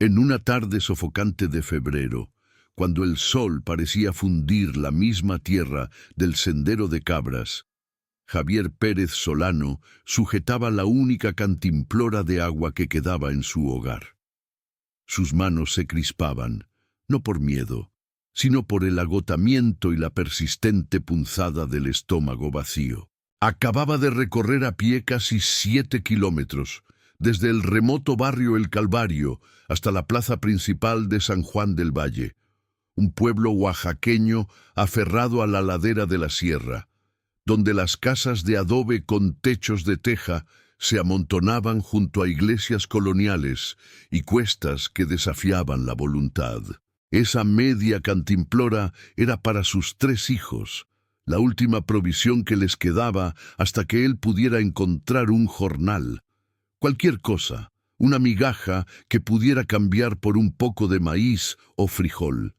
En una tarde sofocante de febrero, cuando el sol parecía fundir la misma tierra del sendero de Cabras, Javier Pérez Solano sujetaba la única cantimplora de agua que quedaba en su hogar. Sus manos se crispaban, no por miedo, sino por el agotamiento y la persistente punzada del estómago vacío. Acababa de recorrer a pie casi 7 kilómetros, desde el remoto barrio El Calvario hasta la plaza principal de San Juan del Valle, un pueblo oaxaqueño aferrado a la ladera de la sierra, donde las casas de adobe con techos de teja se amontonaban junto a iglesias coloniales y cuestas que desafiaban la voluntad. Esa media cantimplora era para sus 3 hijos, la última provisión que les quedaba hasta que él pudiera encontrar un jornal. Cualquier cosa, una migaja que pudiera cambiar por un poco de maíz o frijol.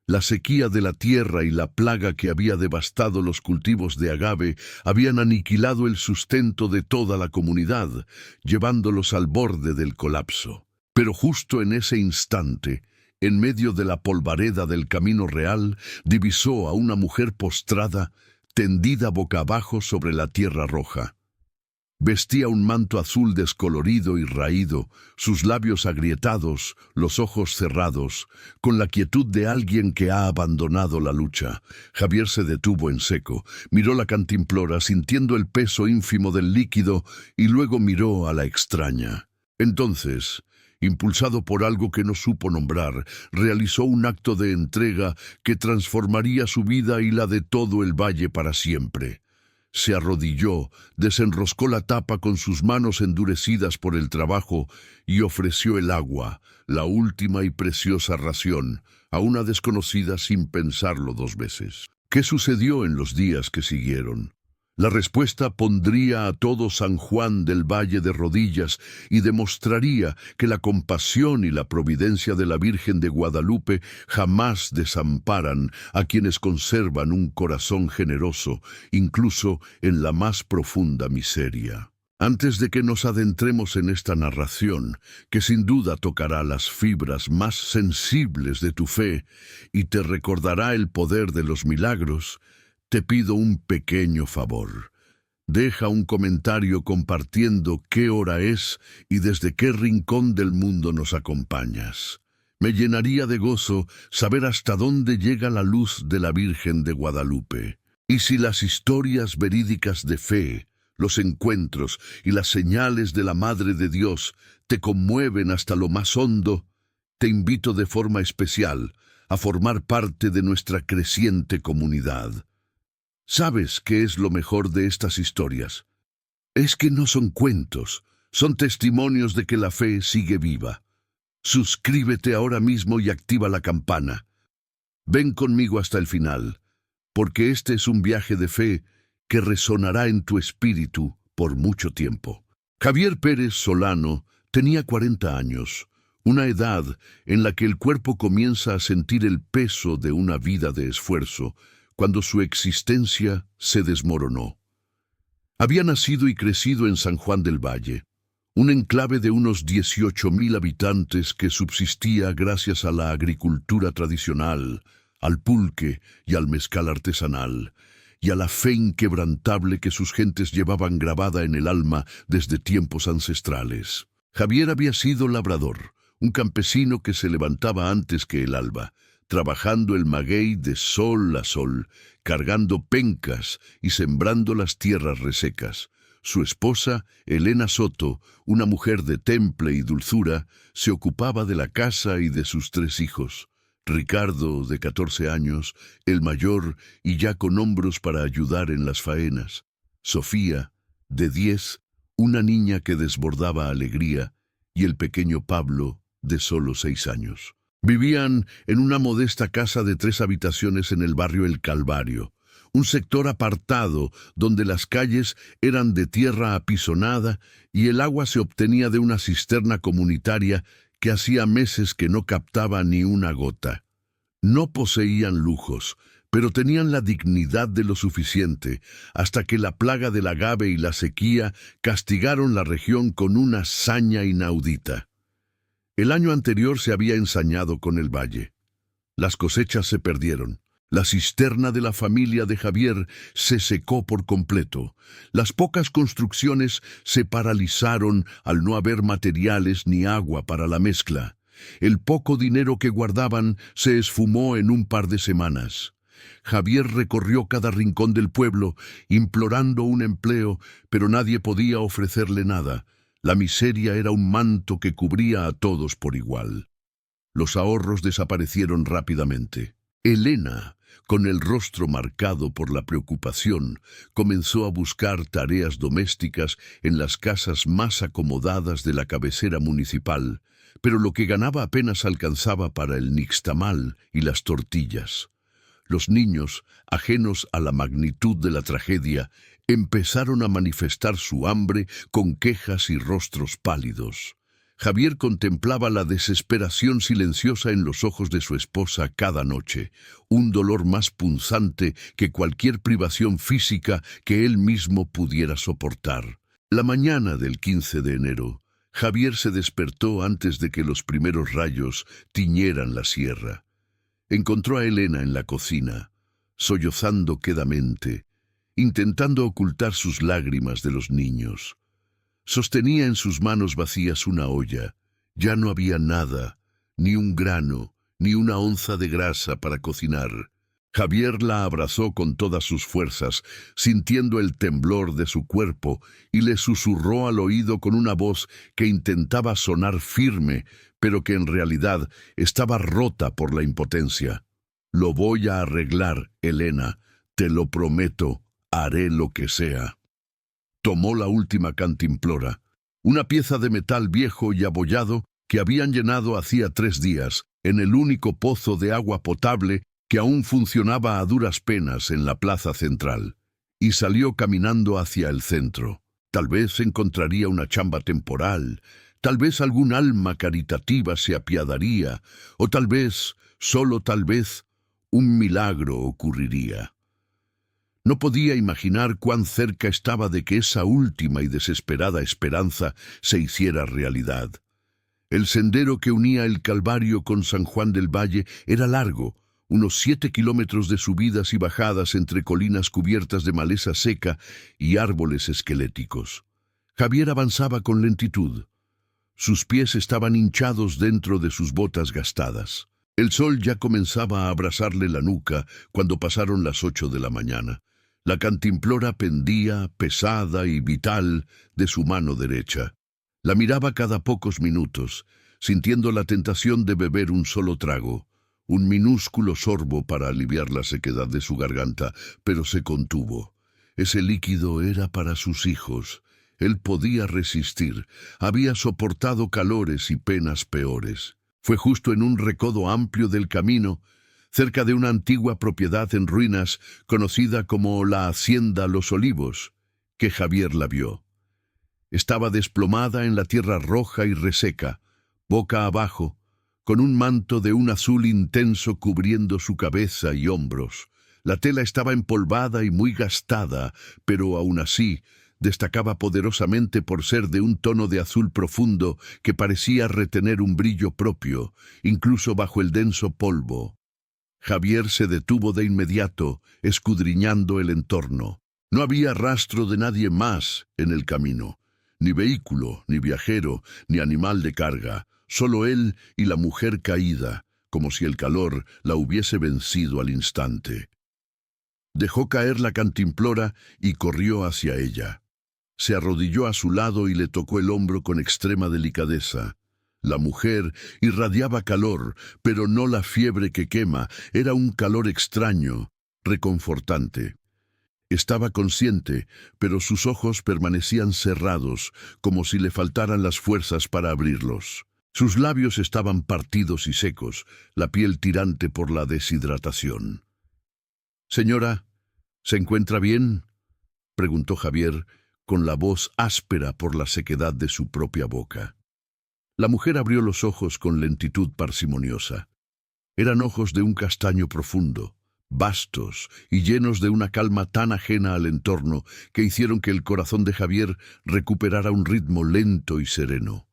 La sequía de la tierra y la plaga que había devastado los cultivos de agave habían aniquilado el sustento de toda la comunidad, llevándolos al borde del colapso. Pero justo en ese instante, en medio de la polvareda del camino real, divisó a una mujer postrada, tendida boca abajo sobre la tierra roja. Vestía un manto azul descolorido y raído, sus labios agrietados, los ojos cerrados, con la quietud de alguien que ha abandonado la lucha. Javier se detuvo en seco, miró la cantimplora sintiendo el peso ínfimo del líquido y luego miró a la extraña. Entonces, impulsado por algo que no supo nombrar, realizó un acto de entrega que transformaría su vida y la de todo el valle para siempre. Se arrodilló, desenroscó la tapa con sus manos endurecidas por el trabajo y ofreció el agua, la última y preciosa ración, a una desconocida sin pensarlo 2 veces. ¿Qué sucedió en los días que siguieron? La respuesta pondría a todo San Juan del Valle de rodillas y demostraría que la compasión y la providencia de la Virgen de Guadalupe jamás desamparan a quienes conservan un corazón generoso, incluso en la más profunda miseria. Antes de que nos adentremos en esta narración, que sin duda tocará las fibras más sensibles de tu fe y te recordará el poder de los milagros, te pido un pequeño favor. Deja un comentario compartiendo qué hora es y desde qué rincón del mundo nos acompañas. Me llenaría de gozo saber hasta dónde llega la luz de la Virgen de Guadalupe. Y si las historias verídicas de fe, los encuentros y las señales de la Madre de Dios te conmueven hasta lo más hondo, te invito de forma especial a formar parte de nuestra creciente comunidad. ¿Sabes qué es lo mejor de estas historias? Es que no son cuentos, son testimonios de que la fe sigue viva. Suscríbete ahora mismo y activa la campana. Ven conmigo hasta el final, porque este es un viaje de fe que resonará en tu espíritu por mucho tiempo. Javier Pérez Solano tenía 40 años, una edad en la que el cuerpo comienza a sentir el peso de una vida de esfuerzo, cuando su existencia se desmoronó. Había nacido y crecido en San Juan del Valle, un enclave de unos 18,000 habitantes que subsistía gracias a la agricultura tradicional, al pulque y al mezcal artesanal, y a la fe inquebrantable que sus gentes llevaban grabada en el alma desde tiempos ancestrales. Javier había sido labrador, un campesino que se levantaba antes que el alba, trabajando el maguey de sol a sol, cargando pencas y sembrando las tierras resecas. Su esposa, Elena Soto, una mujer de temple y dulzura, se ocupaba de la casa y de sus 3 hijos. Ricardo, de 14 años, el mayor y ya con hombros para ayudar en las faenas. Sofía, de 10, una niña que desbordaba alegría, y el pequeño Pablo, de solo 6 años. Vivían en una modesta casa de 3 habitaciones en el barrio El Calvario, un sector apartado donde las calles eran de tierra apisonada y el agua se obtenía de una cisterna comunitaria que hacía meses que no captaba ni una gota. No poseían lujos, pero tenían la dignidad de lo suficiente, hasta que la plaga del agave y la sequía castigaron la región con una saña inaudita. El año anterior se había ensañado con el valle. Las cosechas se perdieron. La cisterna de la familia de Javier se secó por completo. Las pocas construcciones se paralizaron al no haber materiales ni agua para la mezcla. El poco dinero que guardaban se esfumó en un par de semanas. Javier recorrió cada rincón del pueblo, implorando un empleo, pero nadie podía ofrecerle nada. La miseria era un manto que cubría a todos por igual. Los ahorros desaparecieron rápidamente. Elena, con el rostro marcado por la preocupación, comenzó a buscar tareas domésticas en las casas más acomodadas de la cabecera municipal, pero lo que ganaba apenas alcanzaba para el nixtamal y las tortillas. Los niños, ajenos a la magnitud de la tragedia, empezaron a manifestar su hambre con quejas y rostros pálidos. Javier contemplaba la desesperación silenciosa en los ojos de su esposa cada noche, un dolor más punzante que cualquier privación física que él mismo pudiera soportar. La mañana del 15 de enero, Javier se despertó antes de que los primeros rayos tiñeran la sierra. Encontró a Elena en la cocina, sollozando quedamente, intentando ocultar sus lágrimas de los niños. Sostenía en sus manos vacías una olla. Ya no había nada, ni un grano, ni una onza de grasa para cocinar. Javier la abrazó con todas sus fuerzas, sintiendo el temblor de su cuerpo, y le susurró al oído con una voz que intentaba sonar firme, pero que en realidad estaba rota por la impotencia. «Lo voy a arreglar, Elena, te lo prometo, haré lo que sea». Tomó la última cantimplora, una pieza de metal viejo y abollado que habían llenado hacía 3 días en el único pozo de agua potable que aún funcionaba a duras penas en la plaza central, y salió caminando hacia el centro. Tal vez encontraría una chamba temporal, tal vez algún alma caritativa se apiadaría, o tal vez, solo tal vez, un milagro ocurriría. No podía imaginar cuán cerca estaba de que esa última y desesperada esperanza se hiciera realidad. El sendero que unía el Calvario con San Juan del Valle era largo, unos 7 kilómetros de subidas y bajadas entre colinas cubiertas de maleza seca y árboles esqueléticos. Javier avanzaba con lentitud. Sus pies estaban hinchados dentro de sus botas gastadas. El sol ya comenzaba a abrasarle la nuca cuando pasaron las 8 de la mañana. La cantimplora pendía, pesada y vital, de su mano derecha. La miraba cada pocos minutos, sintiendo la tentación de beber un solo trago, un minúsculo sorbo para aliviar la sequedad de su garganta, pero se contuvo. Ese líquido era para sus hijos. Él podía resistir, había soportado calores y penas peores. Fue justo en un recodo amplio del camino, cerca de una antigua propiedad en ruinas conocida como la Hacienda Los Olivos, que Javier la vio. Estaba desplomada en la tierra roja y reseca, boca abajo, con un manto de un azul intenso cubriendo su cabeza y hombros. La tela estaba empolvada y muy gastada, pero aún así destacaba poderosamente por ser de un tono de azul profundo que parecía retener un brillo propio, incluso bajo el denso polvo. Javier se detuvo de inmediato, escudriñando el entorno. No había rastro de nadie más en el camino, ni vehículo, ni viajero, ni animal de carga, solo él y la mujer caída, como si el calor la hubiese vencido al instante. Dejó caer la cantimplora y corrió hacia ella. Se arrodilló a su lado y le tocó el hombro con extrema delicadeza. La mujer irradiaba calor, pero no la fiebre que quema, era un calor extraño, reconfortante. Estaba consciente, pero sus ojos permanecían cerrados, como si le faltaran las fuerzas para abrirlos. Sus labios estaban partidos y secos, la piel tirante por la deshidratación. «Señora, ¿se encuentra bien?», preguntó Javier, con la voz áspera por la sequedad de su propia boca. La mujer abrió los ojos con lentitud parsimoniosa. Eran ojos de un castaño profundo, vastos y llenos de una calma tan ajena al entorno que hicieron que el corazón de Javier recuperara un ritmo lento y sereno.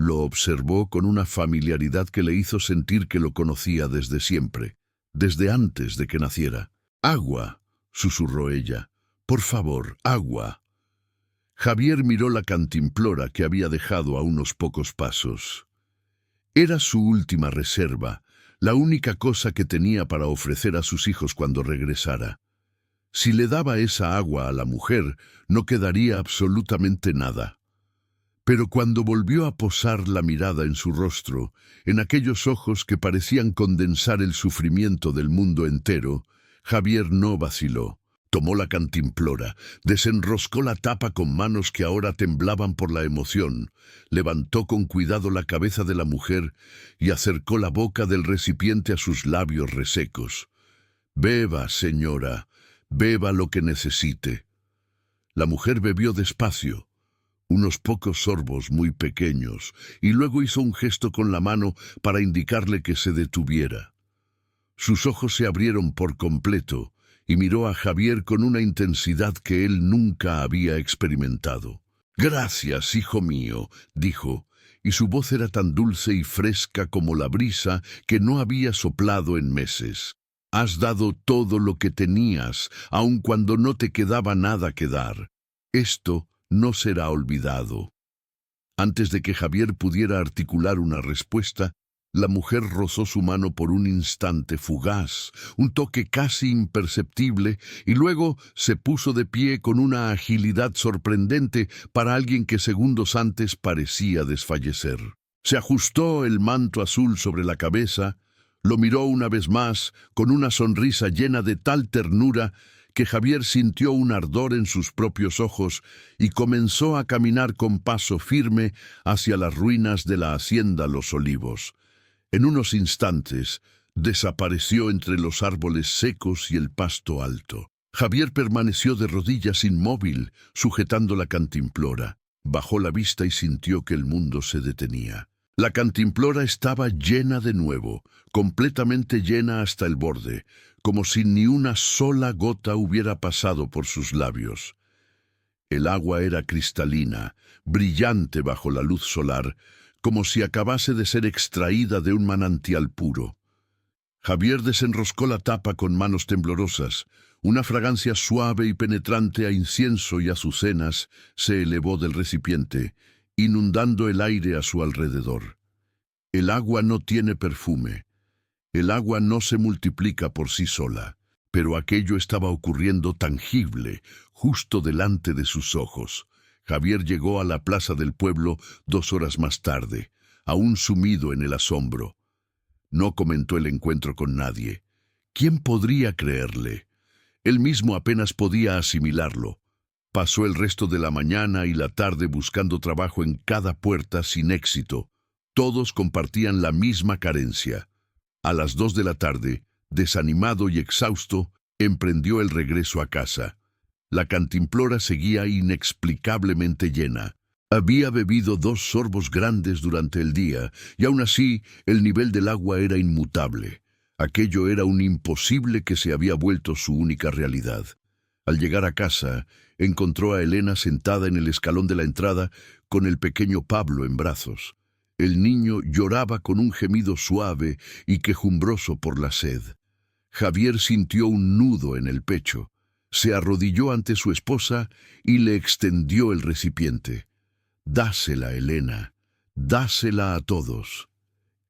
Lo observó con una familiaridad que le hizo sentir que lo conocía desde siempre, desde antes de que naciera. «Agua», susurró ella. «Por favor, agua». Javier miró la cantimplora que había dejado a unos pocos pasos. Era su última reserva, la única cosa que tenía para ofrecer a sus hijos cuando regresara. Si le daba esa agua a la mujer, no quedaría absolutamente nada. Pero cuando volvió a posar la mirada en su rostro, en aquellos ojos que parecían condensar el sufrimiento del mundo entero, Javier no vaciló. Tomó la cantimplora, desenroscó la tapa con manos que ahora temblaban por la emoción, levantó con cuidado la cabeza de la mujer y acercó la boca del recipiente a sus labios resecos. «Beba, señora, beba lo que necesite». La mujer bebió despacio, unos pocos sorbos muy pequeños, y luego hizo un gesto con la mano para indicarle que se detuviera. Sus ojos se abrieron por completo y miró a Javier con una intensidad que él nunca había experimentado. «Gracias, hijo mío», dijo, y su voz era tan dulce y fresca como la brisa que no había soplado en meses. «Has dado todo lo que tenías, aun cuando no te quedaba nada que dar. Esto no será olvidado». Antes de que Javier pudiera articular una respuesta, la mujer rozó su mano por un instante fugaz, un toque casi imperceptible, y luego se puso de pie con una agilidad sorprendente para alguien que segundos antes parecía desfallecer. Se ajustó el manto azul sobre la cabeza, lo miró una vez más con una sonrisa llena de tal ternura que Javier sintió un ardor en sus propios ojos y comenzó a caminar con paso firme hacia las ruinas de la hacienda Los Olivos. En unos instantes desapareció entre los árboles secos y el pasto alto. Javier permaneció de rodillas inmóvil, sujetando la cantimplora. Bajó la vista y sintió que el mundo se detenía. La cantimplora estaba llena de nuevo, completamente llena hasta el borde, como si ni una sola gota hubiera pasado por sus labios. El agua era cristalina, brillante bajo la luz solar, como si acabase de ser extraída de un manantial puro. Javier desenroscó la tapa con manos temblorosas. Una fragancia suave y penetrante a incienso y azucenas se elevó del recipiente, inundando el aire a su alrededor. El agua no tiene perfume. El agua no se multiplica por sí sola, pero aquello estaba ocurriendo tangible, justo delante de sus ojos. Javier llegó a la plaza del pueblo 2 horas más tarde, aún sumido en el asombro. No comentó el encuentro con nadie. ¿Quién podría creerle? Él mismo apenas podía asimilarlo. Pasó el resto de la mañana y la tarde buscando trabajo en cada puerta sin éxito. Todos compartían la misma carencia. A las 2 de la tarde, desanimado y exhausto, emprendió el regreso a casa. La cantimplora seguía inexplicablemente llena. Había bebido 2 sorbos grandes durante el día, y aún así el nivel del agua era inmutable. Aquello era un imposible que se había vuelto su única realidad. Al llegar a casa, encontró a Elena sentada en el escalón de la entrada con el pequeño Pablo en brazos. El niño lloraba con un gemido suave y quejumbroso por la sed. Javier sintió un nudo en el pecho. Se arrodilló ante su esposa y le extendió el recipiente. «Dásela, Elena, dásela a todos».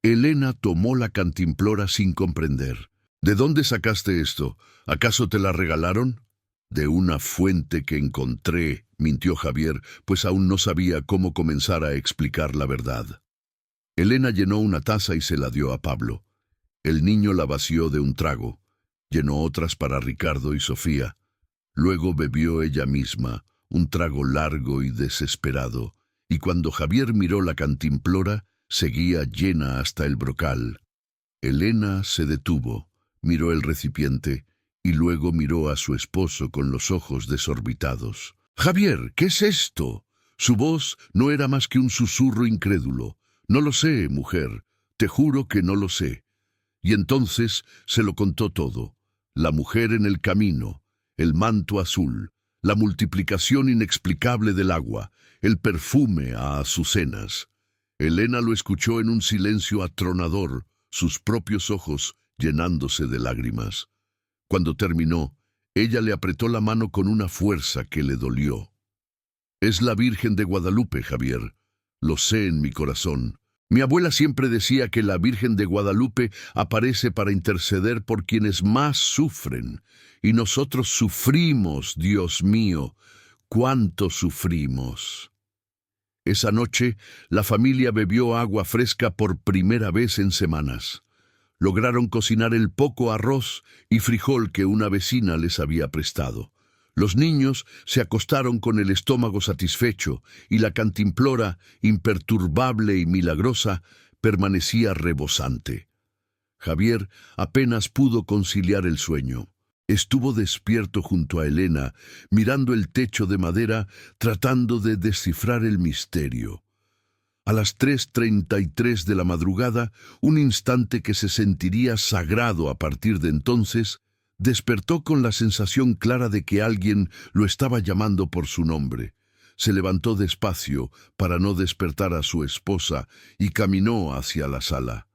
Elena tomó la cantimplora sin comprender. «¿De dónde sacaste esto? ¿Acaso te la regalaron?» «De una fuente que encontré», mintió Javier, pues aún no sabía cómo comenzar a explicar la verdad. Elena llenó una taza y se la dio a Pablo. El niño la vació de un trago. Llenó otras para Ricardo y Sofía. Luego bebió ella misma, un trago largo y desesperado, y cuando Javier miró la cantimplora, seguía llena hasta el brocal. Elena se detuvo, miró el recipiente, y luego miró a su esposo con los ojos desorbitados. «Javier, ¿qué es esto?» Su voz no era más que un susurro incrédulo. «No lo sé, mujer, te juro que no lo sé». Y entonces se lo contó todo. La mujer en el camino, el manto azul, la multiplicación inexplicable del agua, el perfume a azucenas. Elena lo escuchó en un silencio atronador, sus propios ojos llenándose de lágrimas. Cuando terminó, ella le apretó la mano con una fuerza que le dolió. Es la Virgen de Guadalupe, Javier. Lo sé en mi corazón. Mi abuela siempre decía que la Virgen de Guadalupe aparece para interceder por quienes más sufren. Y nosotros sufrimos, Dios mío, cuánto sufrimos. Esa noche, la familia bebió agua fresca por primera vez en semanas. Lograron cocinar el poco arroz y frijol que una vecina les había prestado. Los niños se acostaron con el estómago satisfecho y la cantimplora, imperturbable y milagrosa, permanecía rebosante. Javier apenas pudo conciliar el sueño. Estuvo despierto junto a Elena, mirando el techo de madera, tratando de descifrar el misterio. A las 3:33 de la madrugada, un instante que se sentiría sagrado a partir de entonces, despertó con la sensación clara de que alguien lo estaba llamando por su nombre. Se levantó despacio para no despertar a su esposa y caminó hacia la sala.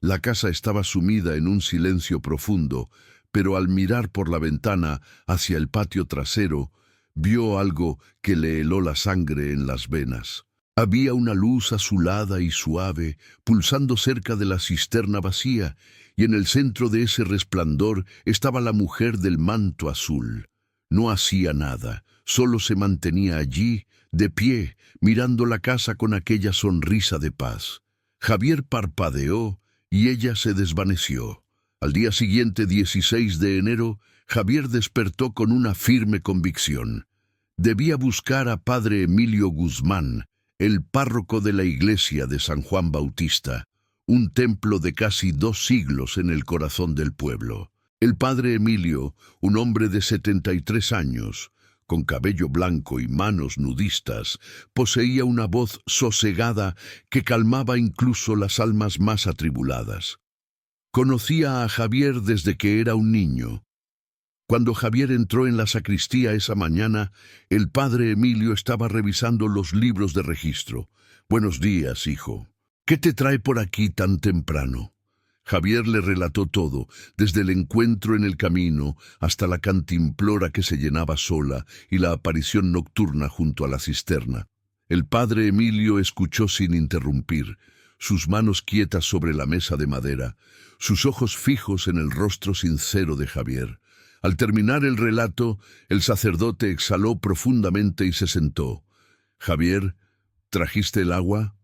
La casa estaba sumida en un silencio profundo, pero al mirar por la ventana hacia el patio trasero, vio algo que le heló la sangre en las venas. Había una luz azulada y suave pulsando cerca de la cisterna vacía, y en el centro de ese resplandor estaba la mujer del manto azul. No hacía nada, solo se mantenía allí, de pie, mirando la casa con aquella sonrisa de paz. Javier parpadeó y ella se desvaneció. Al día siguiente, 16 de enero, Javier despertó con una firme convicción. Debía buscar a padre Emilio Guzmán, el párroco de la iglesia de San Juan Bautista, un templo de casi 2 siglos en el corazón del pueblo. El padre Emilio, un hombre de 73 años, con cabello blanco y manos nudistas, poseía una voz sosegada que calmaba incluso las almas más atribuladas. Conocía a Javier desde que era un niño. Cuando Javier entró en la sacristía esa mañana, el padre Emilio estaba revisando los libros de registro. «Buenos días, hijo. ¿Qué te trae por aquí tan temprano?» Javier le relató todo, desde el encuentro en el camino hasta la cantimplora que se llenaba sola y la aparición nocturna junto a la cisterna. El padre Emilio escuchó sin interrumpir, sus manos quietas sobre la mesa de madera, sus ojos fijos en el rostro sincero de Javier. Al terminar el relato, el sacerdote exhaló profundamente y se sentó. «Javier, ¿trajiste el agua?»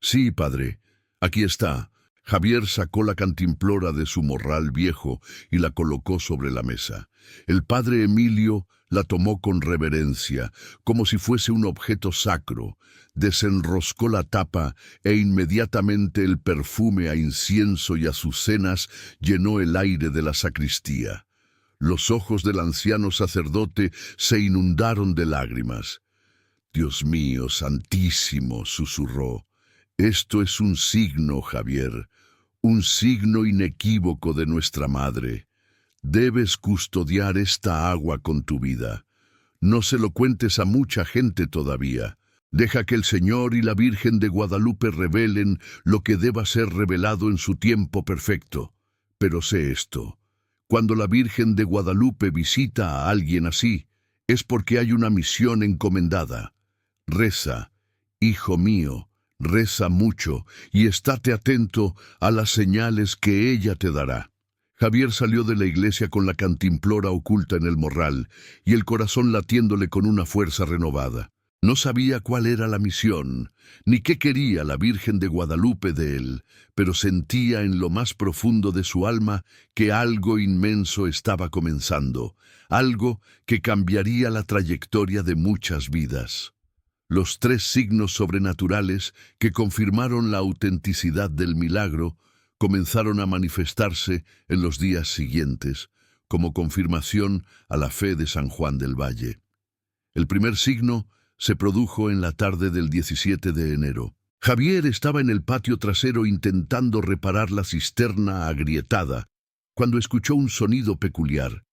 «Sí, padre. Aquí está». Javier sacó la cantimplora de su morral viejo y la colocó sobre la mesa. El padre Emilio la tomó con reverencia, como si fuese un objeto sacro, desenroscó la tapa e inmediatamente el perfume a incienso y azucenas llenó el aire de la sacristía. Los ojos del anciano sacerdote se inundaron de lágrimas. «Dios mío, santísimo», susurró. «Esto es un signo, Javier, un signo inequívoco de nuestra Madre. Debes custodiar esta agua con tu vida. No se lo cuentes a mucha gente todavía. Deja que el Señor y la Virgen de Guadalupe revelen lo que deba ser revelado en su tiempo perfecto. Pero sé esto. Cuando la Virgen de Guadalupe visita a alguien así, es porque hay una misión encomendada. Reza, hijo mío, reza mucho y estate atento a las señales que ella te dará». Javier salió de la iglesia con la cantimplora oculta en el morral y el corazón latiéndole con una fuerza renovada. No sabía cuál era la misión, ni qué quería la Virgen de Guadalupe de él, pero sentía en lo más profundo de su alma que algo inmenso estaba comenzando, algo que cambiaría la trayectoria de muchas vidas. Los 3 signos sobrenaturales que confirmaron la autenticidad del milagro comenzaron a manifestarse en los días siguientes, como confirmación a la fe de San Juan del Valle. El primer signo se produjo en la tarde del 17 de enero. Javier estaba en el patio trasero intentando reparar la cisterna agrietada, cuando escuchó un sonido peculiar.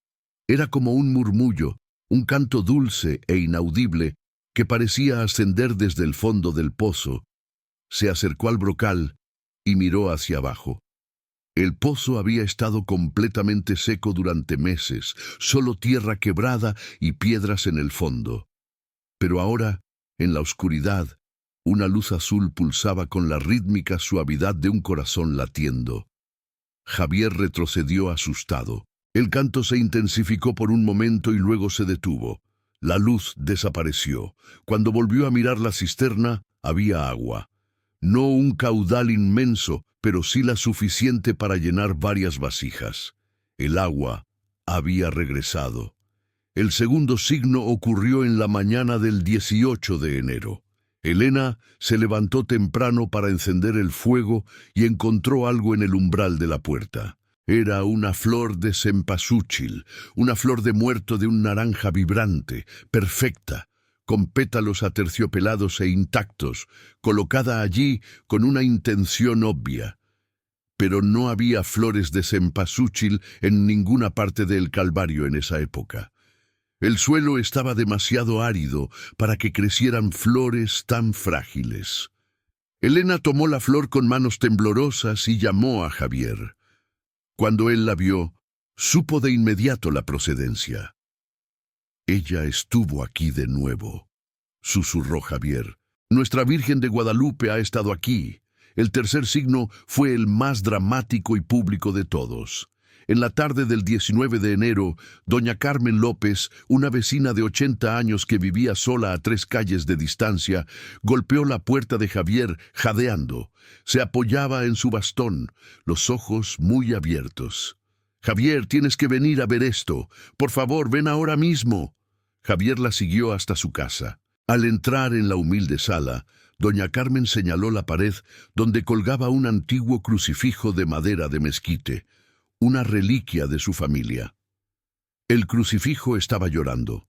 Era como un murmullo, un canto dulce e inaudible que parecía ascender desde el fondo del pozo. Se acercó al brocal y miró hacia abajo. El pozo había estado completamente seco durante meses, solo tierra quebrada y piedras en el fondo. Pero ahora, en la oscuridad, una luz azul pulsaba con la rítmica suavidad de un corazón latiendo. Javier retrocedió asustado. El canto se intensificó por un momento y luego se detuvo. La luz desapareció. Cuando volvió a mirar la cisterna, había agua. No un caudal inmenso, pero sí la suficiente para llenar varias vasijas. El agua había regresado. El segundo signo ocurrió en la mañana del 18 de enero. Elena se levantó temprano para encender el fuego y encontró algo en el umbral de la puerta. Era una flor de cempasúchil, una flor de muerto de un naranja vibrante, perfecta, con pétalos aterciopelados e intactos, colocada allí con una intención obvia. Pero no había flores de cempasúchil en ninguna parte del Calvario en esa época. El suelo estaba demasiado árido para que crecieran flores tan frágiles. Elena tomó la flor con manos temblorosas y llamó a Javier. Cuando él la vio, supo de inmediato la procedencia. «Ella estuvo aquí de nuevo», susurró Javier. «Nuestra Virgen de Guadalupe ha estado aquí». El tercer signo fue el más dramático y público de todos. En la tarde del 19 de enero, doña Carmen López, una vecina de 80 años que vivía sola a 3 calles de distancia, golpeó la puerta de Javier jadeando. Se apoyaba en su bastón, los ojos muy abiertos. «Javier, tienes que venir a ver esto. Por favor, ven ahora mismo». Javier la siguió hasta su casa. Al entrar en la humilde sala, doña Carmen señaló la pared donde colgaba un antiguo crucifijo de madera de mezquite, una reliquia de su familia. El crucifijo estaba llorando.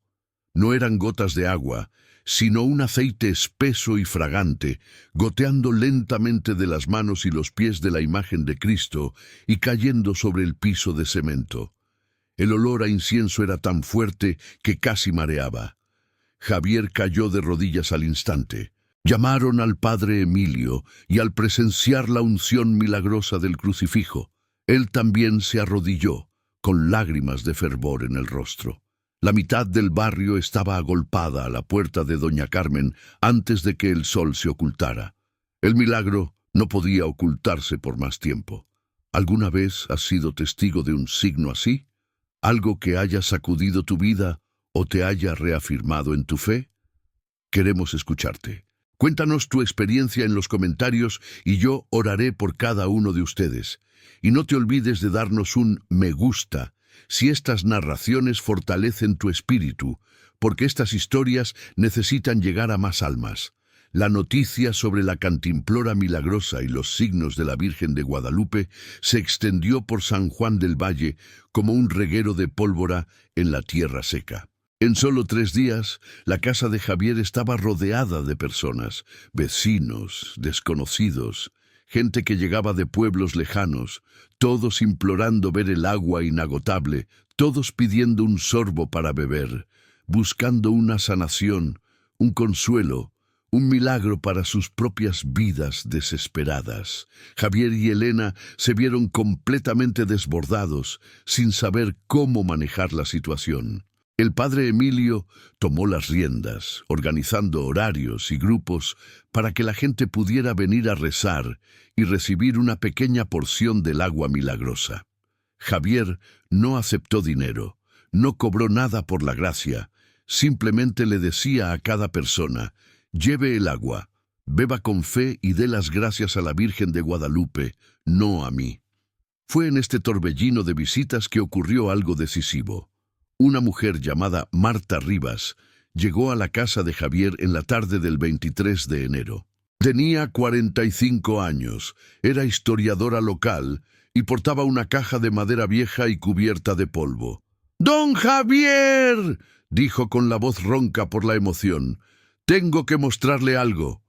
No eran gotas de agua, sino un aceite espeso y fragante, goteando lentamente de las manos y los pies de la imagen de Cristo y cayendo sobre el piso de cemento. El olor a incienso era tan fuerte que casi mareaba. Javier cayó de rodillas al instante. Llamaron al padre Emilio y al presenciar la unción milagrosa del crucifijo, él también se arrodilló, con lágrimas de fervor en el rostro. La mitad del barrio estaba agolpada a la puerta de doña Carmen antes de que el sol se ocultara. El milagro no podía ocultarse por más tiempo. ¿Alguna vez has sido testigo de un signo así? ¿Algo que haya sacudido tu vida o te haya reafirmado en tu fe? Queremos escucharte. Cuéntanos tu experiencia en los comentarios y yo oraré por cada uno de ustedes. Y no te olvides de darnos un me gusta si estas narraciones fortalecen tu espíritu, porque estas historias necesitan llegar a más almas. La noticia sobre la cantimplora milagrosa y los signos de la Virgen de Guadalupe se extendió por San Juan del Valle como un reguero de pólvora en la tierra seca. En solo 3 días, la casa de Javier estaba rodeada de personas, vecinos, desconocidos, gente que llegaba de pueblos lejanos, todos implorando ver el agua inagotable, todos pidiendo un sorbo para beber, buscando una sanación, un consuelo, un milagro para sus propias vidas desesperadas. Javier y Elena se vieron completamente desbordados, sin saber cómo manejar la situación. El padre Emilio tomó las riendas, organizando horarios y grupos para que la gente pudiera venir a rezar y recibir una pequeña porción del agua milagrosa. Javier no aceptó dinero, no cobró nada por la gracia, simplemente le decía a cada persona: lleve el agua, beba con fe y dé las gracias a la Virgen de Guadalupe, no a mí. Fue en este torbellino de visitas que ocurrió algo decisivo. Una mujer llamada Marta Rivas llegó a la casa de Javier en la tarde del 23 de enero. Tenía 45 años, era historiadora local y portaba una caja de madera vieja y cubierta de polvo. «¡Don Javier!», dijo con la voz ronca por la emoción. «Tengo que mostrarle algo».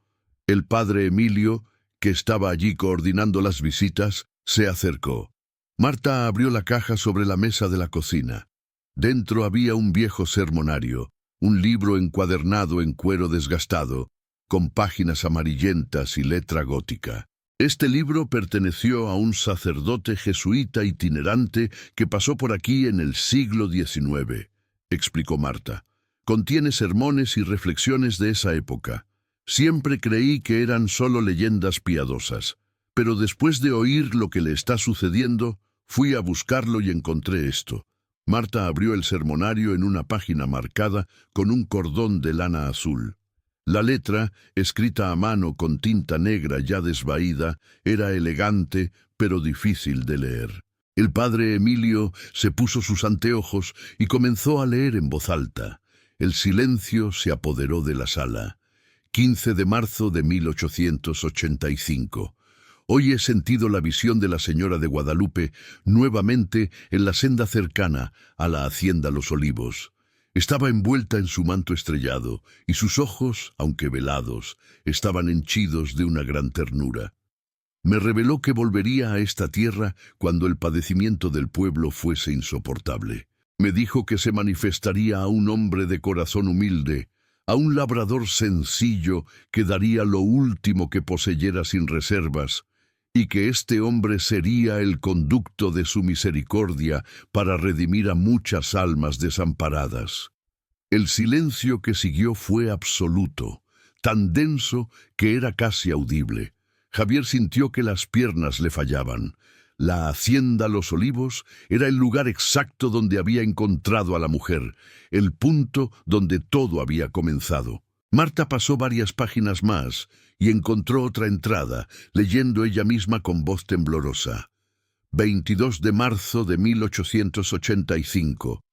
El padre Emilio, que estaba allí coordinando las visitas, se acercó. Marta abrió la caja sobre la mesa de la cocina. Dentro había un viejo sermonario, un libro encuadernado en cuero desgastado, con páginas amarillentas y letra gótica. Este libro perteneció a un sacerdote jesuita itinerante que pasó por aquí en el siglo XIX, explicó Marta. Contiene sermones y reflexiones de esa época. Siempre creí que eran solo leyendas piadosas, pero después de oír lo que le está sucediendo, fui a buscarlo y encontré esto. Marta abrió el sermonario en una página marcada con un cordón de lana azul. La letra, escrita a mano con tinta negra ya desvaída, era elegante, pero difícil de leer. El padre Emilio se puso sus anteojos y comenzó a leer en voz alta. El silencio se apoderó de la sala. 15 de marzo de 1885. Hoy he sentido la visión de la señora de Guadalupe nuevamente en la senda cercana a la hacienda Los Olivos. Estaba envuelta en su manto estrellado, y sus ojos, aunque velados, estaban henchidos de una gran ternura. Me reveló que volvería a esta tierra cuando el padecimiento del pueblo fuese insoportable. Me dijo que se manifestaría a un hombre de corazón humilde, a un labrador sencillo que daría lo último que poseyera sin reservas, y que este hombre sería el conducto de su misericordia para redimir a muchas almas desamparadas. El silencio que siguió fue absoluto, tan denso que era casi audible. Javier sintió que las piernas le fallaban. La hacienda Los Olivos era el lugar exacto donde había encontrado a la mujer, el punto donde todo había comenzado. Marta pasó varias páginas más y encontró otra entrada, leyendo ella misma con voz temblorosa. 22 de marzo de 1885.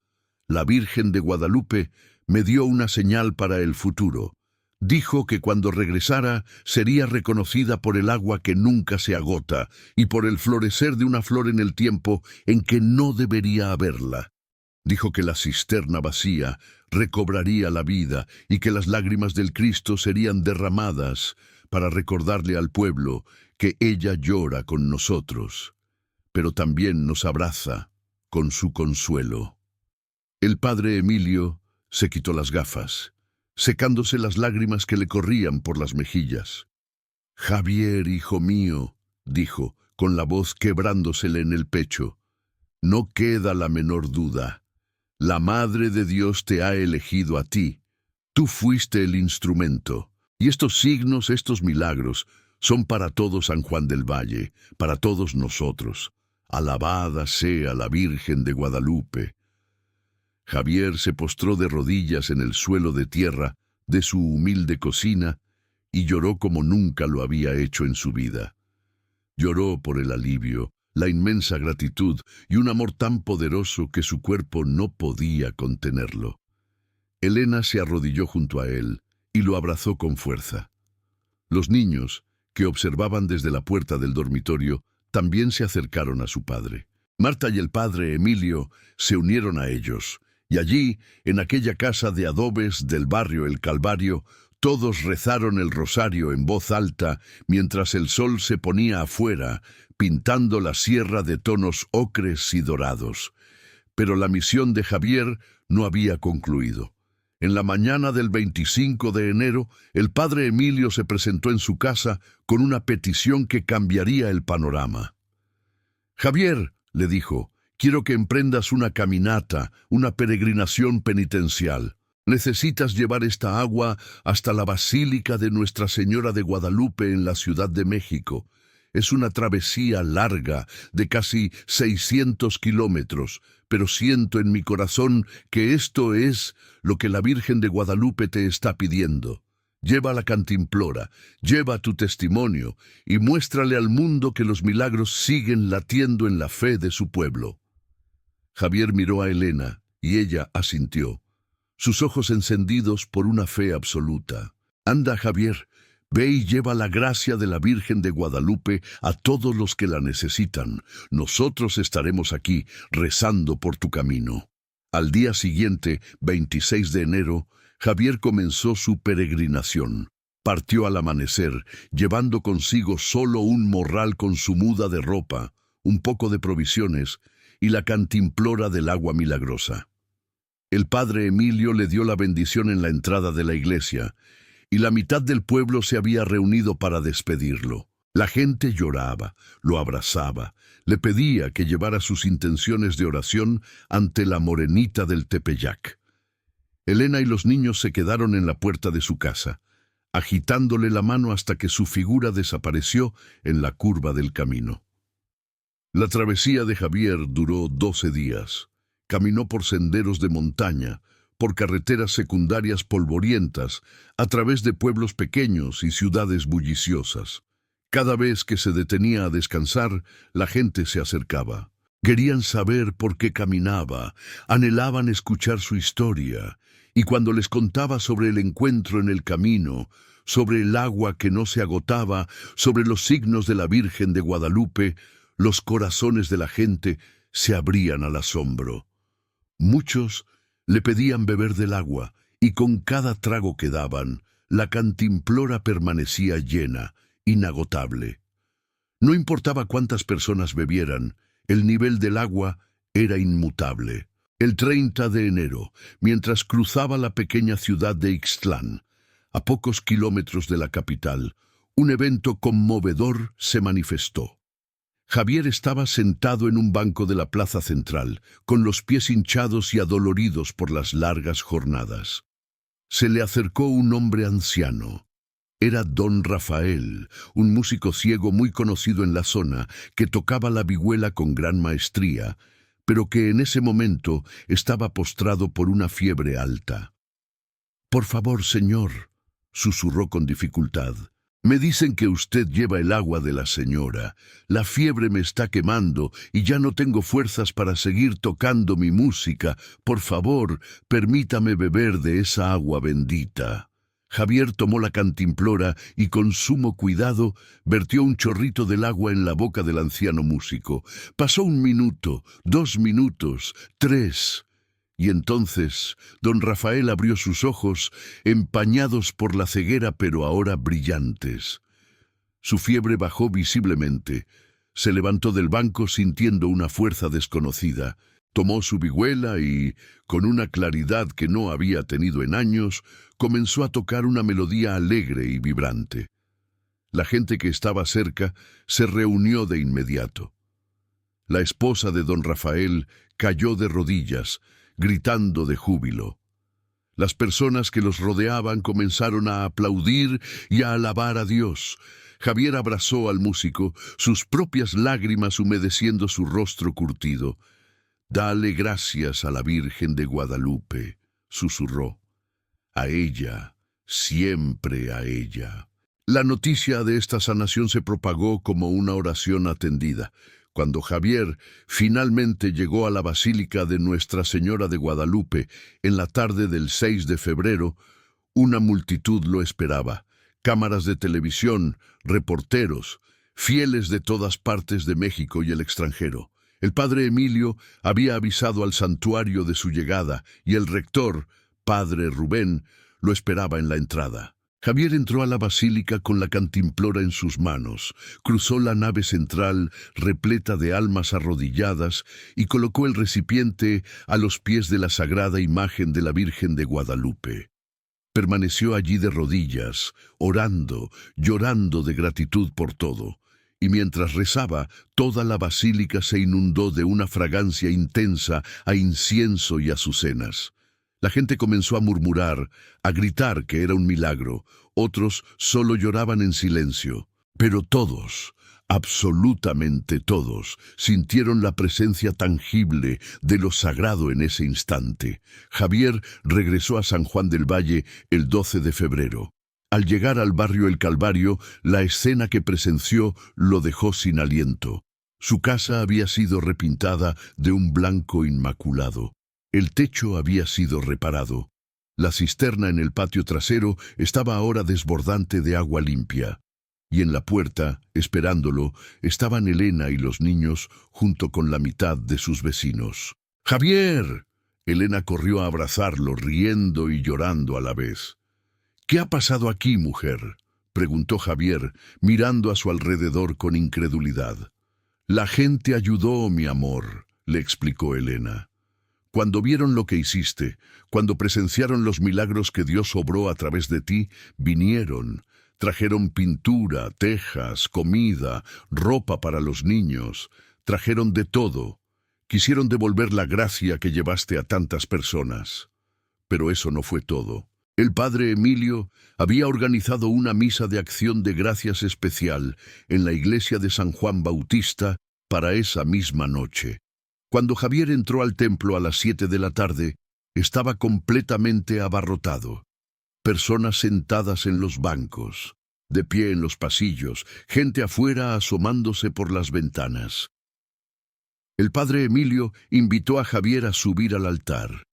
La Virgen de Guadalupe me dio una señal para el futuro. Dijo que cuando regresara sería reconocida por el agua que nunca se agota y por el florecer de una flor en el tiempo en que no debería haberla. Dijo que la cisterna vacía recobraría la vida y que las lágrimas del Cristo serían derramadas para recordarle al pueblo que ella llora con nosotros, pero también nos abraza con su consuelo. El padre Emilio se quitó las gafas, secándose las lágrimas que le corrían por las mejillas. «Javier, hijo mío», dijo, con la voz quebrándosele en el pecho, «no queda la menor duda. La Madre de Dios te ha elegido a ti. Tú fuiste el instrumento. Y estos signos, estos milagros, son para todo San Juan del Valle, para todos nosotros. Alabada sea la Virgen de Guadalupe». Javier se postró de rodillas en el suelo de tierra de su humilde cocina y lloró como nunca lo había hecho en su vida. Lloró por el alivio, la inmensa gratitud y un amor tan poderoso que su cuerpo no podía contenerlo. Elena se arrodilló junto a él y lo abrazó con fuerza. Los niños, que observaban desde la puerta del dormitorio, también se acercaron a su padre. Marta y el padre Emilio se unieron a ellos, y allí, en aquella casa de adobes del barrio El Calvario, todos rezaron el rosario en voz alta mientras el sol se ponía afuera, pintando la sierra de tonos ocres y dorados. Pero la misión de Javier no había concluido. En la mañana del 25 de enero, el padre Emilio se presentó en su casa con una petición que cambiaría el panorama. «Javier», le dijo, «quiero que emprendas una caminata, una peregrinación penitencial. Necesitas llevar esta agua hasta la Basílica de Nuestra Señora de Guadalupe en la Ciudad de México. Es una travesía larga de casi 600 kilómetros, pero siento en mi corazón que esto es lo que la Virgen de Guadalupe te está pidiendo. Lleva la cantimplora, lleva tu testimonio y muéstrale al mundo que los milagros siguen latiendo en la fe de su pueblo». Javier miró a Elena y ella asintió, sus ojos encendidos por una fe absoluta. «Anda, Javier, ve y lleva la gracia de la Virgen de Guadalupe a todos los que la necesitan. Nosotros estaremos aquí rezando por tu camino». Al día siguiente, 26 de enero, Javier comenzó su peregrinación. Partió al amanecer, llevando consigo solo un morral con su muda de ropa, un poco de provisiones y la cantimplora del agua milagrosa. El padre Emilio le dio la bendición en la entrada de la iglesia, y la mitad del pueblo se había reunido para despedirlo. La gente lloraba, lo abrazaba, le pedía que llevara sus intenciones de oración ante la morenita del Tepeyac. Elena y los niños se quedaron en la puerta de su casa, agitándole la mano hasta que su figura desapareció en la curva del camino. La travesía de Javier duró 12 días. Caminó por senderos de montaña, por carreteras secundarias polvorientas, a través de pueblos pequeños y ciudades bulliciosas. Cada vez que se detenía a descansar, la gente se acercaba. Querían saber por qué caminaba, anhelaban escuchar su historia, y cuando les contaba sobre el encuentro en el camino, sobre el agua que no se agotaba, sobre los signos de la Virgen de Guadalupe, los corazones de la gente se abrían al asombro. Muchos le pedían beber del agua, y con cada trago que daban, la cantimplora permanecía llena, inagotable. No importaba cuántas personas bebieran, el nivel del agua era inmutable. El 30 de enero, mientras cruzaba la pequeña ciudad de Ixtlán, a pocos kilómetros de la capital, un evento conmovedor se manifestó. Javier estaba sentado en un banco de la plaza central, con los pies hinchados y adoloridos por las largas jornadas. Se le acercó un hombre anciano. Era don Rafael, un músico ciego muy conocido en la zona, que tocaba la vihuela con gran maestría, pero que en ese momento estaba postrado por una fiebre alta. «Por favor, señor», susurró con dificultad. «Me dicen que usted lleva el agua de la señora. La fiebre me está quemando y ya no tengo fuerzas para seguir tocando mi música. Por favor, permítame beber de esa agua bendita». Javier tomó la cantimplora y con sumo cuidado vertió un chorrito del agua en la boca del anciano músico. Pasó 1 minuto, 2 minutos, 3... Y entonces don Rafael abrió sus ojos, empañados por la ceguera pero ahora brillantes. Su fiebre bajó visiblemente. Se levantó del banco sintiendo una fuerza desconocida. Tomó su vihuela y, con una claridad que no había tenido en años, comenzó a tocar una melodía alegre y vibrante. La gente que estaba cerca se reunió de inmediato. La esposa de don Rafael cayó de rodillas, gritando de júbilo. Las personas que los rodeaban comenzaron a aplaudir y a alabar a Dios. Javier abrazó al músico, sus propias lágrimas humedeciendo su rostro curtido. «Dale gracias a la Virgen de Guadalupe», susurró. «A ella, siempre a ella». La noticia de esta sanación se propagó como una oración atendida. Cuando Javier finalmente llegó a la Basílica de Nuestra Señora de Guadalupe en la tarde del 6 de febrero, una multitud lo esperaba. Cámaras de televisión, reporteros, fieles de todas partes de México y el extranjero. El padre Emilio había avisado al santuario de su llegada y el rector, padre Rubén, lo esperaba en la entrada. Javier entró a la basílica con la cantimplora en sus manos, cruzó la nave central repleta de almas arrodilladas y colocó el recipiente a los pies de la sagrada imagen de la Virgen de Guadalupe. Permaneció allí de rodillas, orando, llorando de gratitud por todo, y mientras rezaba, toda la basílica se inundó de una fragancia intensa a incienso y azucenas. La gente comenzó a murmurar, a gritar que era un milagro. Otros solo lloraban en silencio. Pero todos, absolutamente todos, sintieron la presencia tangible de lo sagrado en ese instante. Javier regresó a San Juan del Valle el 12 de febrero. Al llegar al barrio El Calvario, la escena que presenció lo dejó sin aliento. Su casa había sido repintada de un blanco inmaculado. El techo había sido reparado. La cisterna en el patio trasero estaba ahora desbordante de agua limpia. Y en la puerta, esperándolo, estaban Elena y los niños junto con la mitad de sus vecinos. ¡Javier! Elena corrió a abrazarlo, riendo y llorando a la vez. «¿Qué ha pasado aquí, mujer?», preguntó Javier, mirando a su alrededor con incredulidad. «La gente ayudó, mi amor», le explicó Elena. Cuando vieron lo que hiciste, cuando presenciaron los milagros que Dios obró a través de ti, vinieron, trajeron pintura, tejas, comida, ropa para los niños, trajeron de todo. Quisieron devolver la gracia que llevaste a tantas personas. Pero eso no fue todo. El padre Emilio había organizado una misa de acción de gracias especial en la iglesia de San Juan Bautista para esa misma noche. Cuando Javier entró al templo a las 7 de la tarde, estaba completamente abarrotado. Personas sentadas en los bancos, de pie en los pasillos, gente afuera asomándose por las ventanas. El padre Emilio invitó a Javier a subir al altar.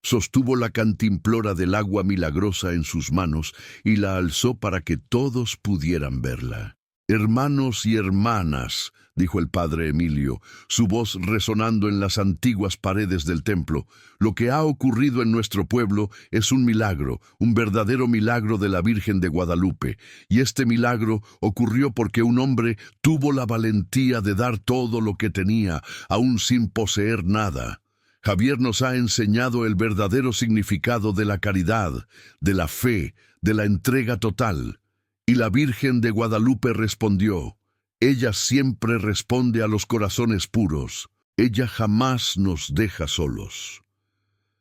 Sostuvo la cantimplora del agua milagrosa en sus manos y la alzó para que todos pudieran verla. «Hermanos y hermanas», dijo el padre Emilio, su voz resonando en las antiguas paredes del templo, «lo que ha ocurrido en nuestro pueblo es un milagro, un verdadero milagro de la Virgen de Guadalupe, y este milagro ocurrió porque un hombre tuvo la valentía de dar todo lo que tenía, aún sin poseer nada. Javier nos ha enseñado el verdadero significado de la caridad, de la fe, de la entrega total». Y la Virgen de Guadalupe respondió, «Ella siempre responde a los corazones puros. Ella jamás nos deja solos».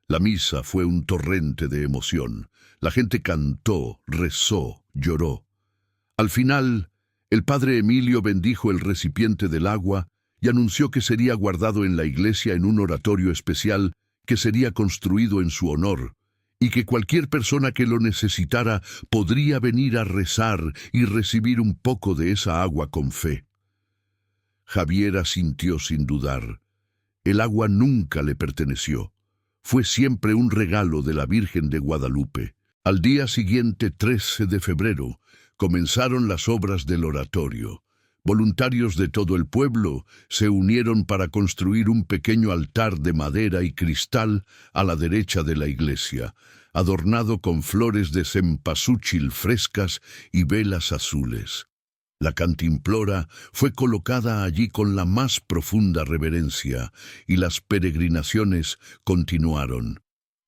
La misa fue un torrente de emoción. La gente cantó, rezó, lloró. Al final, el padre Emilio bendijo el recipiente del agua y anunció que sería guardado en la iglesia en un oratorio especial que sería construido en su honor, y que cualquier persona que lo necesitara podría venir a rezar y recibir un poco de esa agua con fe. Javier asintió sin dudar. El agua nunca le perteneció. Fue siempre un regalo de la Virgen de Guadalupe. Al día siguiente, 13 de febrero, comenzaron las obras del oratorio. Voluntarios de todo el pueblo se unieron para construir un pequeño altar de madera y cristal a la derecha de la iglesia, adornado con flores de cempasúchil frescas y velas azules. La cantimplora fue colocada allí con la más profunda reverencia y las peregrinaciones continuaron.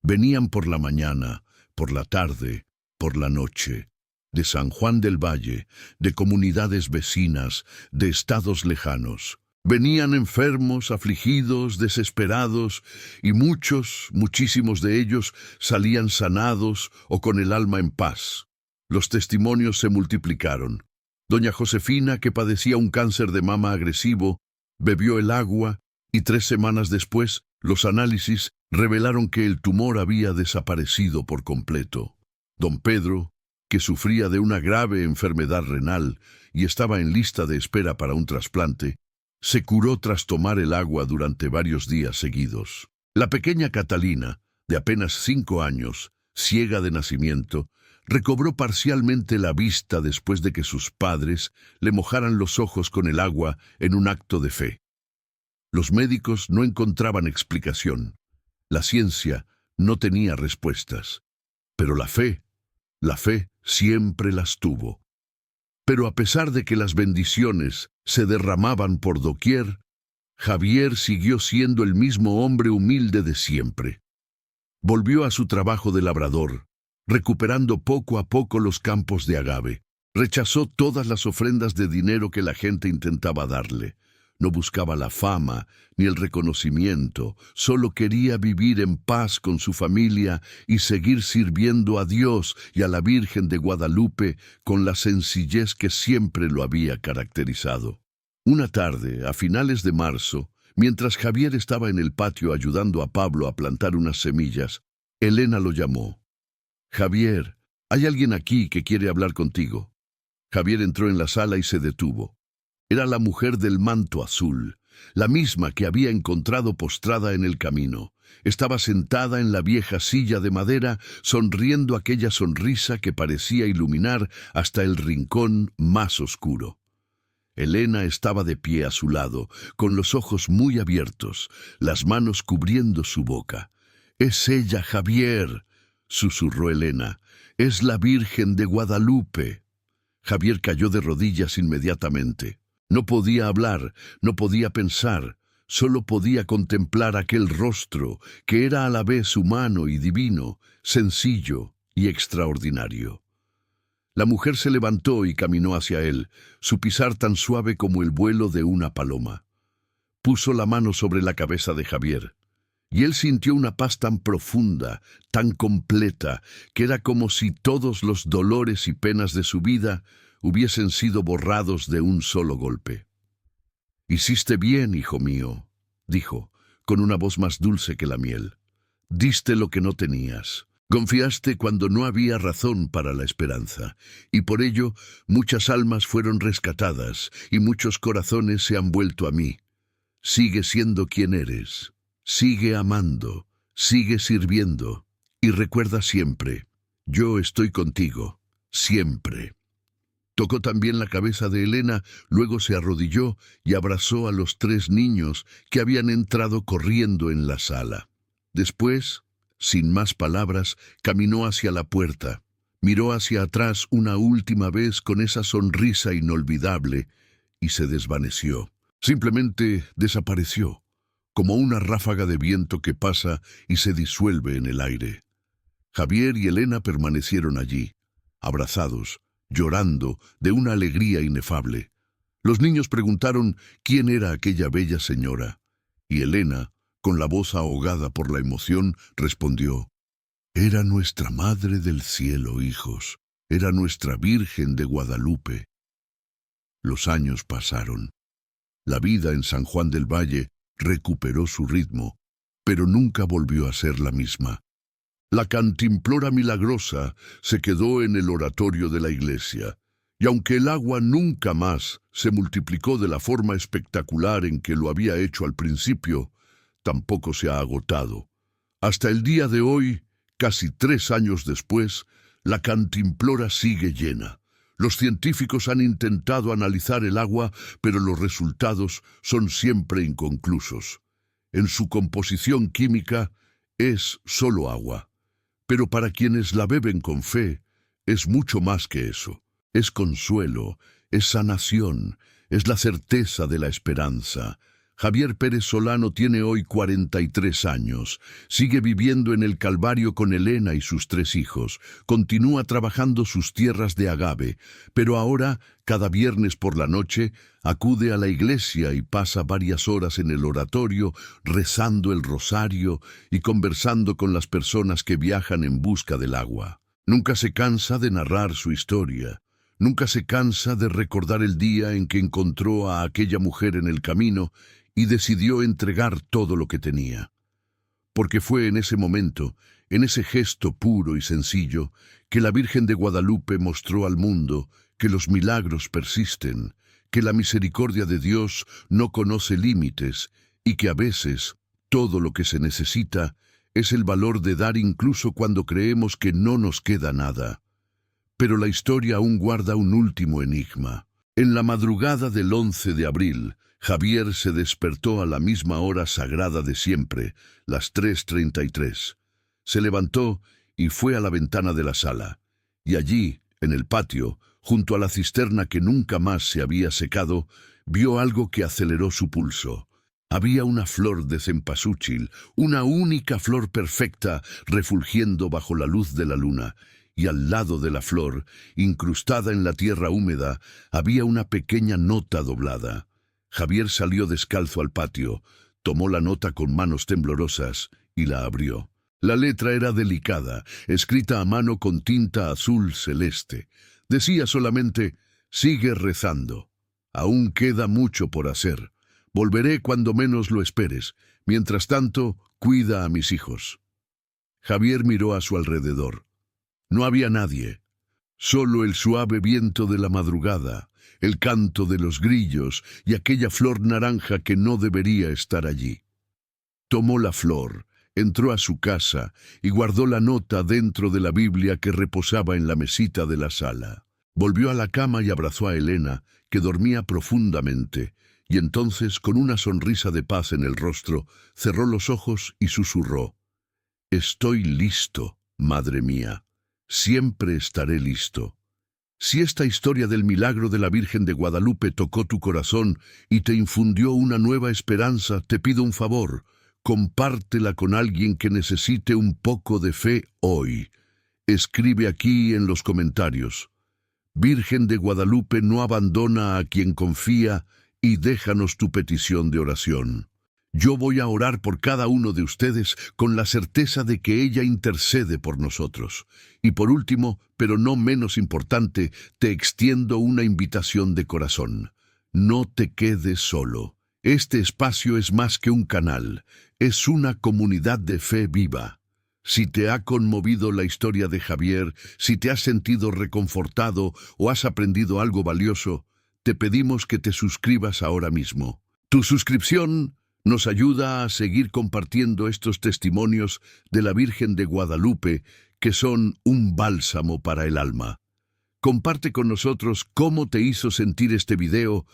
Venían por la mañana, por la tarde, por la noche, de San Juan del Valle, de comunidades vecinas, de estados lejanos. Venían enfermos, afligidos, desesperados, y muchísimos de ellos salían sanados o con el alma en paz. Los testimonios se multiplicaron. Doña Josefina, que padecía un cáncer de mama agresivo, bebió el agua y 3 semanas después los análisis revelaron que el tumor había desaparecido por completo. Don Pedro, que sufría de una grave enfermedad renal y estaba en lista de espera para un trasplante, se curó tras tomar el agua durante varios días seguidos. La pequeña Catalina, de apenas 5 años, ciega de nacimiento, recobró parcialmente la vista después de que sus padres le mojaran los ojos con el agua en un acto de fe. Los médicos no encontraban explicación. La ciencia no tenía respuestas. Pero la fe siempre las tuvo. Pero a pesar de que las bendiciones se derramaban por doquier, Javier siguió siendo el mismo hombre humilde de siempre. Volvió a su trabajo de labrador, recuperando poco a poco los campos de agave. Rechazó todas las ofrendas de dinero que la gente intentaba darle. No buscaba la fama ni el reconocimiento, solo quería vivir en paz con su familia y seguir sirviendo a Dios y a la Virgen de Guadalupe con la sencillez que siempre lo había caracterizado. Una tarde, a finales de marzo, mientras Javier estaba en el patio ayudando a Pablo a plantar unas semillas, Elena lo llamó. «Javier, hay alguien aquí que quiere hablar contigo». Javier entró en la sala y se detuvo. Era la mujer del manto azul, la misma que había encontrado postrada en el camino. Estaba sentada en la vieja silla de madera, sonriendo aquella sonrisa que parecía iluminar hasta el rincón más oscuro. Elena estaba de pie a su lado, con los ojos muy abiertos, las manos cubriendo su boca. «Es ella, Javier», susurró Elena. «Es la Virgen de Guadalupe». Javier cayó de rodillas inmediatamente. No podía hablar, no podía pensar, solo podía contemplar aquel rostro que era a la vez humano y divino, sencillo y extraordinario. La mujer se levantó y caminó hacia él, su pisar tan suave como el vuelo de una paloma. Puso la mano sobre la cabeza de Javier, y él sintió una paz tan profunda, tan completa, que era como si todos los dolores y penas de su vida hubiesen sido borrados de un solo golpe. «Hiciste bien, hijo mío», dijo, con una voz más dulce que la miel. «Diste lo que no tenías. Confiaste cuando no había razón para la esperanza, y por ello muchas almas fueron rescatadas y muchos corazones se han vuelto a mí. Sigue siendo quien eres, sigue amando, sigue sirviendo, y recuerda siempre, yo estoy contigo, siempre». Tocó también la cabeza de Elena, luego se arrodilló y abrazó a los 3 niños que habían entrado corriendo en la sala. Después, sin más palabras, caminó hacia la puerta, miró hacia atrás una última vez con esa sonrisa inolvidable y se desvaneció. Simplemente desapareció, como una ráfaga de viento que pasa y se disuelve en el aire. Javier y Elena permanecieron allí, abrazados, llorando de una alegría inefable. Los niños preguntaron quién era aquella bella señora, y Elena, con la voz ahogada por la emoción, respondió: «Era nuestra Madre del Cielo, hijos, era nuestra Virgen de Guadalupe». Los años pasaron. La vida en San Juan del Valle recuperó su ritmo, pero nunca volvió a ser la misma. La cantimplora milagrosa se quedó en el oratorio de la iglesia, y aunque el agua nunca más se multiplicó de la forma espectacular en que lo había hecho al principio, tampoco se ha agotado. Hasta el día de hoy, casi 3 años después, la cantimplora sigue llena. Los científicos han intentado analizar el agua, pero los resultados son siempre inconclusos. En su composición química es solo agua. Pero para quienes la beben con fe, es mucho más que eso. Es consuelo, es sanación, es la certeza de la esperanza. Javier Pérez Solano tiene hoy 43 años, sigue viviendo en el Calvario con Elena y sus 3 hijos, continúa trabajando sus tierras de agave, pero ahora, cada viernes por la noche, acude a la iglesia y pasa varias horas en el oratorio, rezando el rosario y conversando con las personas que viajan en busca del agua. Nunca se cansa de narrar su historia. Nunca se cansa de recordar el día en que encontró a aquella mujer en el camino y decidió entregar todo lo que tenía. Porque fue en ese momento, en ese gesto puro y sencillo, que la Virgen de Guadalupe mostró al mundo que los milagros persisten, que la misericordia de Dios no conoce límites y que a veces todo lo que se necesita es el valor de dar incluso cuando creemos que no nos queda nada. Pero la historia aún guarda un último enigma. En la madrugada del 11 de abril, Javier se despertó a la misma hora sagrada de siempre, las 3:33. Se levantó y fue a la ventana de la sala. Y allí, en el patio, junto a la cisterna que nunca más se había secado, vio algo que aceleró su pulso. Había una flor de cempasúchil, una única flor perfecta, refulgiendo bajo la luz de la luna, y al lado de la flor, incrustada en la tierra húmeda, había una pequeña nota doblada. Javier salió descalzo al patio, tomó la nota con manos temblorosas y la abrió. La letra era delicada, escrita a mano con tinta azul celeste. Decía solamente: «Sigue rezando. Aún queda mucho por hacer. Volveré cuando menos lo esperes. Mientras tanto, cuida a mis hijos». Javier miró a su alrededor. No había nadie. Solo el suave viento de la madrugada, el canto de los grillos y aquella flor naranja que no debería estar allí. Tomó la flor, entró a su casa y guardó la nota dentro de la Biblia que reposaba en la mesita de la sala. Volvió a la cama y abrazó a Elena, que dormía profundamente, y entonces, con una sonrisa de paz en el rostro, cerró los ojos y susurró: «Estoy listo, madre mía. Siempre estaré listo». Si esta historia del milagro de la Virgen de Guadalupe tocó tu corazón y te infundió una nueva esperanza, te pido un favor, compártela con alguien que necesite un poco de fe hoy. Escribe aquí en los comentarios: Virgen de Guadalupe no abandona a quien confía, y déjanos tu petición de oración. Yo voy a orar por cada uno de ustedes con la certeza de que ella intercede por nosotros. Y por último, pero no menos importante, te extiendo una invitación de corazón. No te quedes solo. Este espacio es más que un canal, es una comunidad de fe viva. Si te ha conmovido la historia de Javier, si te has sentido reconfortado o has aprendido algo valioso, te pedimos que te suscribas ahora mismo. Tu suscripción nos ayuda a seguir compartiendo estos testimonios de la Virgen de Guadalupe, que son un bálsamo para el alma. Comparte con nosotros cómo te hizo sentir este video.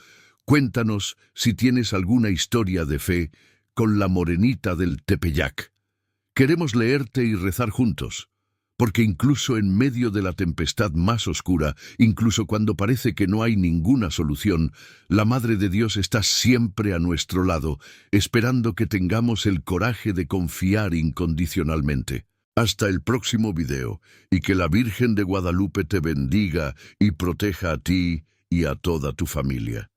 Cuéntanos si tienes alguna historia de fe con la morenita del Tepeyac. Queremos leerte y rezar juntos, porque incluso en medio de la tempestad más oscura, incluso cuando parece que no hay ninguna solución, la Madre de Dios está siempre a nuestro lado, esperando que tengamos el coraje de confiar incondicionalmente. Hasta el próximo video, y que la Virgen de Guadalupe te bendiga y proteja a ti y a toda tu familia.